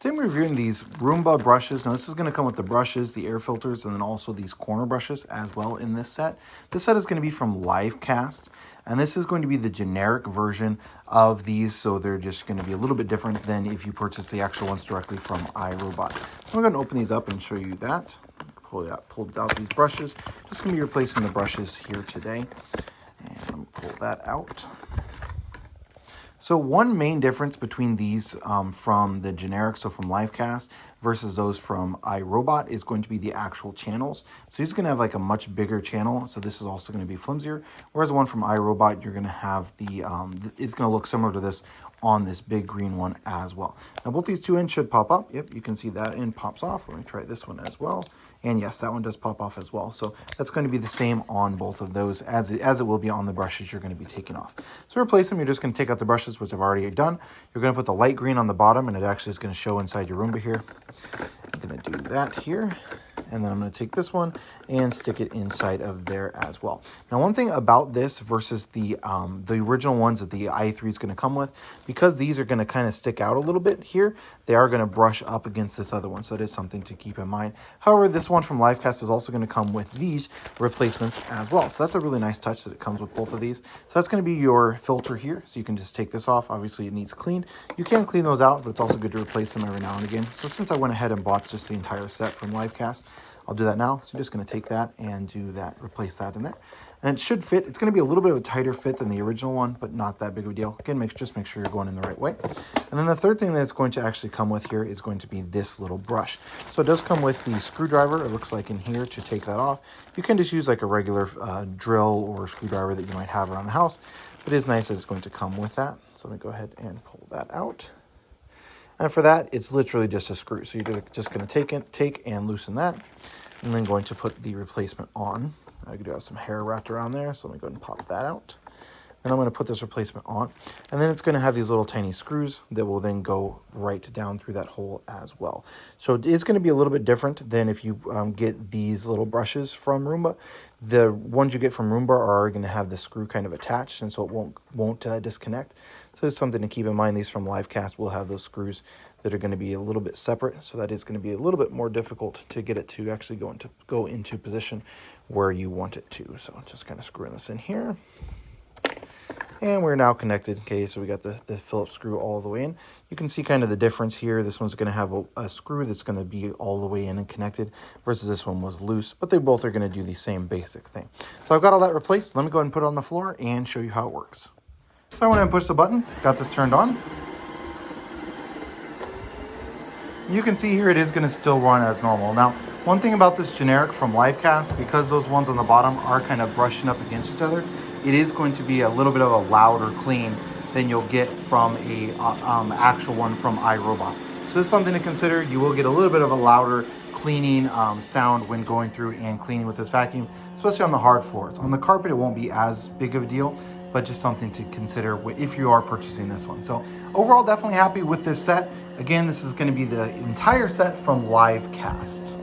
Today I'm reviewing these Roomba brushes. Now this is going to come with the brushes, the air filters, and then also these corner brushes as well in this set. This set is going to be from LiveCast, and this is going to be the generic version of these, so they're just going to be a little bit different than if you purchase the actual ones directly from iRobot. So I'm going to open these up and show you that. Pulled out these brushes. Just going to be replacing the brushes here today. And I'm going to pull that out. So one main difference between these from the generic, so from LiveCast versus those from iRobot, is going to be the actual channels. So he's going to have like a much bigger channel. So this is also going to be flimsier. Whereas the one from iRobot, you're going to have the, it's going to look similar to this on this big green one as well. Now both these two ends should pop up. Yep, you can see that end pops off. Let me try this one as well. And yes, that one does pop off as well. So that's going to be the same on both of those as it will be on the brushes you're going to be taking off. So to replace them, you're just going to take out the brushes, which I've already done. You're going to put the light green on the bottom, and it actually is going to show inside your Roomba here. I'm going to do that here. And then I'm going to take this one and stick it inside of there as well. Now, one thing about this versus the original ones that the i3 is going to come with, because these are going to kind of stick out a little bit here, they are going to brush up against this other one. So it is something to keep in mind. However, this one from LiveCast is also going to come with these replacements as well. So that's a really nice touch that it comes with both of these. So that's going to be your filter here. So you can just take this off. Obviously, it needs cleaned. You can clean those out, but it's also good to replace them every now and again. So since I went ahead and bought just the entire set from LiveCast, I'll do that now. So I'm just going to take that and do that, replace that in there. And it should fit. It's going to be a little bit of a tighter fit than the original one, but not that big of a deal. Again, just make sure you're going in the right way. And then the third thing that it's going to actually come with here is going to be this little brush. So it does come with the screwdriver, it looks like in here, to take that off. You can just use like a regular drill or screwdriver that you might have around the house, but it is nice that it's going to come with that. So let me go ahead and pull that out. And for that, it's literally just a screw. So you're just going to take and loosen that, and then going to put the replacement on. I do have some hair wrapped around there, so let me go ahead and pop that out. Then I'm going to put this replacement on, and then it's going to have these little tiny screws that will then go right down through that hole as well. So it's going to be a little bit different than if you get these little brushes from Roomba. The ones you get from Roomba are going to have the screw kind of attached, and so it won't disconnect. So it's something to keep in mind. These from LiveCast will have those screws that are going to be a little bit separate, so that is going to be a little bit more difficult to get it to actually go into position where you want it to. So just kind of screwing this in here. And we're now connected. Okay, so we got the Phillips screw all the way in. You can see kind of the difference here. This one's going to have a screw that's going to be all the way in and connected, versus this one was loose, but they both are going to do the same basic thing. So I've got all that replaced. Let me go ahead and put it on the floor and show you how it works. So I went ahead and pushed the button, got this turned on. You can see here it is going to still run as normal. Now, one thing about this generic from LiveCast, because those ones on the bottom are kind of brushing up against each other, it is going to be a little bit of a louder clean than you'll get from a actual one from iRobot. So it's something to consider. You will get a little bit of a louder cleaning sound when going through and cleaning with this vacuum, especially on the hard floors. On the carpet, it won't be as big of a deal, but just something to consider if you are purchasing this one. So overall, definitely happy with this set. Again, this is going to be the entire set from LiveCast.